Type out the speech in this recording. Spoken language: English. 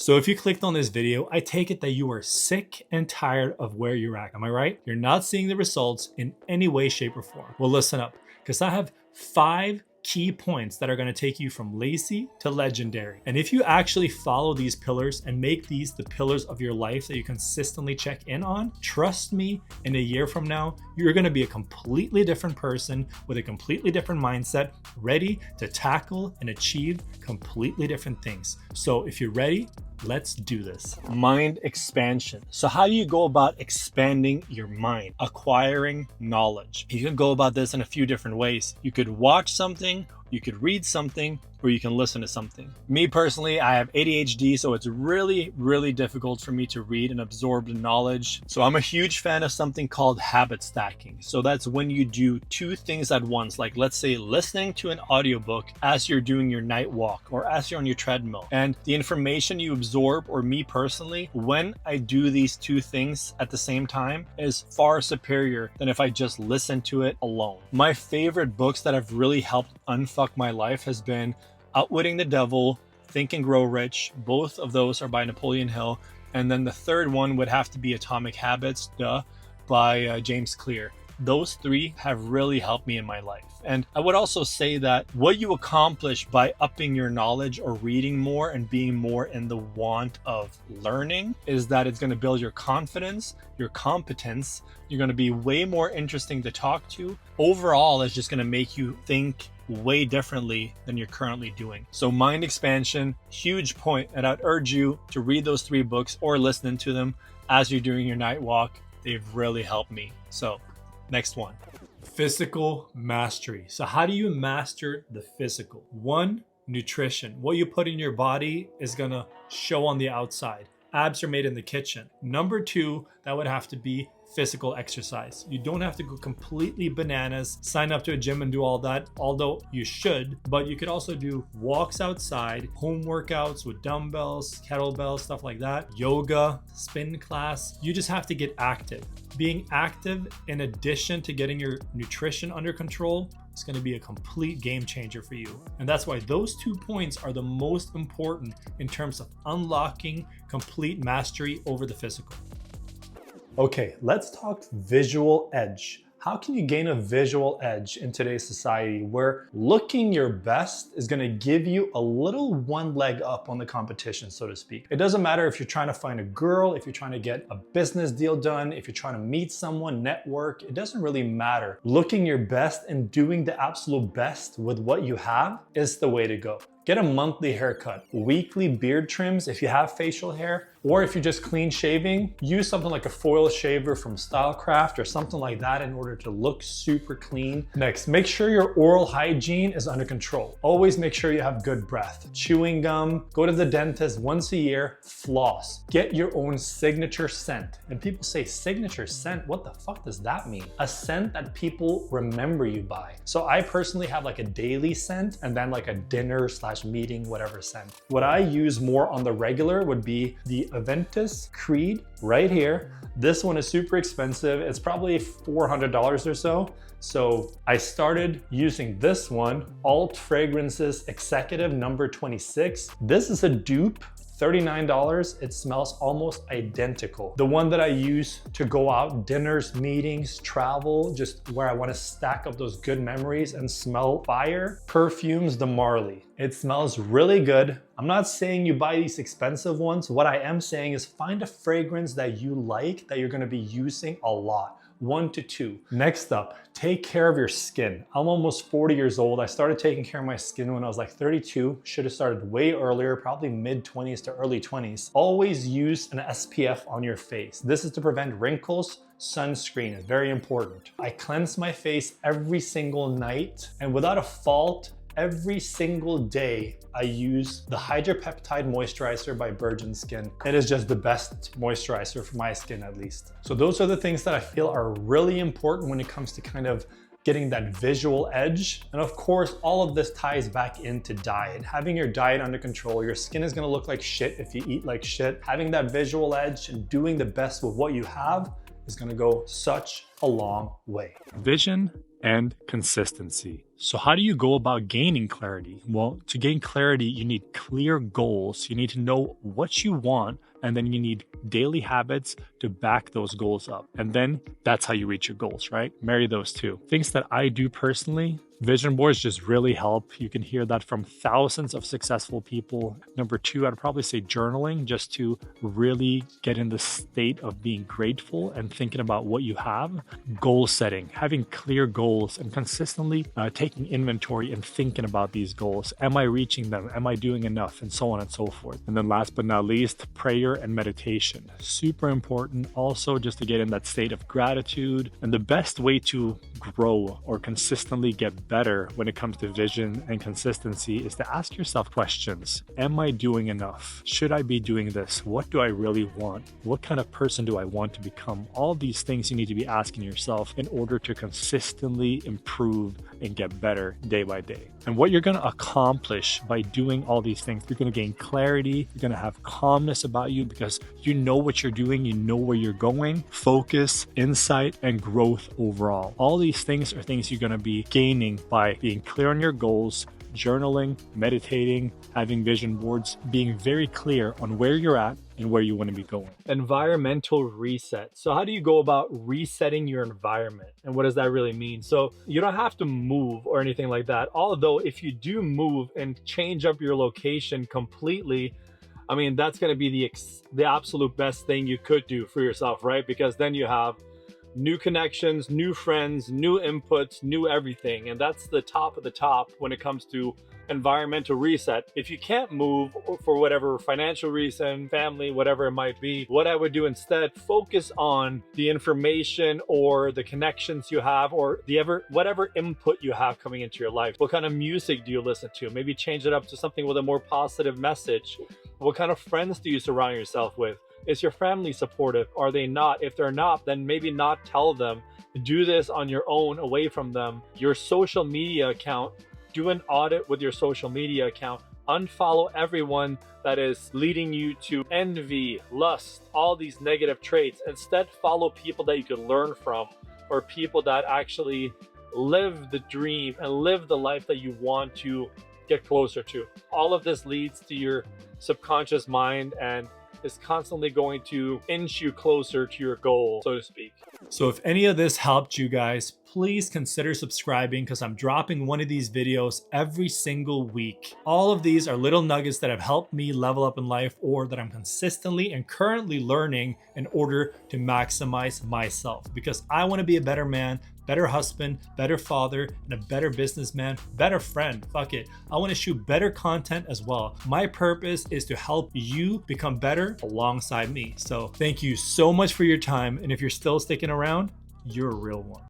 So if you clicked on this video, I take it that you are sick and tired of where you're at. Am I right? You're not seeing the results in any way, shape, or form. Well, listen up, because I have 5 key points that are going to take you from lazy to legendary. And if you actually follow these pillars and make these the pillars of your life that you consistently check in on, trust me, in a year from now, you're going to be a completely different person with a completely different mindset, ready to tackle and achieve completely different things. So if you're ready, let's do this. Mind expansion. So how do you go about expanding your mind? Acquiring knowledge. You can go about this in a few different ways. You could watch something, you could read something, or you can listen to something. Me personally, I have ADHD, so it's really difficult for me to read and absorb the knowledge. So I'm a huge fan of something called habit stacking. So that's when you do 2 things at once, like let's say listening to an audiobook as you're doing your night walk or as you're on your treadmill. And the information you absorb, or me personally, when I do these 2 things at the same time, is far superior than if I just listen to it alone. My favorite books that have really helped unfuck my life has been Outwitting the Devil, Think and Grow Rich. Both of those are by Napoleon Hill. And then the third one would have to be Atomic Habits, by James Clear. Those 3 have really helped me in my life. And I would also say that what you accomplish by upping your knowledge or reading more and being more in the want of learning is that it's going to build your confidence, your competence. You're going to be way more interesting to talk to. Overall, it's just going to make you think way differently than you're currently doing. So mind expansion, huge point, and I'd urge you to read those 3 books or listen to them as you're doing your night walk. They've really helped me. So next one, physical mastery. So how do you master the physical? 1, nutrition. What you put in your body is gonna show on the outside. Abs are made in the kitchen. Number 2, that would have to be physical exercise. You don't have to go completely bananas, sign up to a gym and do all that, although you should, but you could also do walks outside, home workouts with dumbbells, kettlebells, stuff like that, yoga, spin class. You just have to get active. Being active in addition to getting your nutrition under control is going to be a complete game changer for you. And that's why those 2 points are the most important in terms of unlocking complete mastery over the physical. Okay, let's talk visual edge. How can you gain a visual edge in today's society where looking your best is going to give you a little one leg up on the competition, so to speak? It doesn't matter if you're trying to find a girl, if you're trying to get a business deal done, if you're trying to meet someone, network, it doesn't really matter. Looking your best and doing the absolute best with what you have is the way to go. Get a monthly haircut, weekly beard trims if you have facial hair, or if you're just clean shaving, use something like a foil shaver from Stylecraft or something like that in order to look super clean. Next, make sure your oral hygiene is under control. Always make sure you have good breath. Chewing gum, go to the dentist once a year, floss. Get your own signature scent. And people say signature scent, what the fuck does that mean? A scent that people remember you by. So I personally have like a daily scent and then like a dinner/meeting, whatever scent. What I use more on the regular would be the Aventus Creed right here. This one is super expensive. It's probably $400 or so. So I started using this one, Alt Fragrances Executive number 26. This is a dupe. $39. It smells almost identical. The one that I use to go out, dinners, meetings, travel, just where I want to stack up those good memories and smell fire. Perfumes de Marly. It smells really good. I'm not saying you buy these expensive ones. What I am saying is find a fragrance that you like, that you're going to be using a lot. 1 to 2. Next up, take care of your skin. I'm almost 40 years old. I started taking care of my skin when I was like 32. Should have started way earlier, probably mid 20s to early 20s. Always use an SPF on your face. This is to prevent wrinkles. Sunscreen is very important. I cleanse my face every single night, and without a fault, every single day I use the Hydropeptide Moisturizer by Virgin Skin. It is just the best moisturizer for my skin, at least. So those are the things that I feel are really important when it comes to kind of getting that visual edge. And of course, all of this ties back into diet. Having your diet under control, your skin is gonna look like shit if you eat like shit. Having that visual edge and doing the best with what you have is gonna go such a long way. Vision and consistency. So how do you go about gaining clarity? Well, to gain clarity, you need clear goals. You need to know what you want, and then you need daily habits to back those goals up. And then that's how you reach your goals, right? Marry those two. Things that I do personally, vision boards just really help. You can hear that from thousands of successful people. Number two, I'd probably say journaling, just to really get in the state of being grateful and thinking about what you have. Goal setting, having clear goals and consistently taking inventory and thinking about these goals. Am I reaching them? Am I doing enough? And so on and so forth. And then last but not least, prayer and meditation. Super important also, just to get in that state of gratitude. And the best way to grow or consistently get better when it comes to vision and consistency is to ask yourself questions. Am I doing enough? Should I be doing this? What do I really want? What kind of person do I want to become? All these things you need to be asking yourself in order to consistently improve and get better day by day. And what you're going to accomplish by doing all these things, you're going to gain clarity, you're going to have calmness about you because you know what you're doing, you know where you're going, focus, insight, and growth overall. All these things are things you're going to be gaining by being clear on your goals, journaling, meditating, having vision boards, being very clear on where you're at and where you want to be going. Environmental reset. So how do you go about resetting your environment? And what does that really mean? So you don't have to move or anything like that. Although if you do move and change up your location completely, I mean, that's going to be the absolute best thing you could do for yourself, right? Because then you have new connections, new friends, new inputs, new everything. And that's the top of the top when it comes to environmental reset. If you can't move for whatever financial reason, family, whatever it might be, what I would do instead, focus on the information or the connections you have or whatever input you have coming into your life. What kind of music do you listen to? Maybe change it up to something with a more positive message. What kind of friends do you surround yourself with? Is your family supportive? Are they not? If they're not, then maybe not tell them. Do this on your own, away from them. Your social media account, do an audit with your social media account. Unfollow everyone that is leading you to envy, lust, all these negative traits. Instead, follow people that you can learn from or people that actually live the dream and live the life that you want to get closer to. All of this leads to your subconscious mind and is constantly going to inch you closer to your goal, so to speak. So if any of this helped you guys, please consider subscribing because I'm dropping one of these videos every single week. All of these are little nuggets that have helped me level up in life or that I'm consistently and currently learning in order to maximize myself because I want to be a better man, better husband, better father, and a better businessman, better friend. Fuck it. I want to shoot better content as well. My purpose is to help you become better alongside me. So thank you so much for your time. And if you're still sticking around, you're a real one.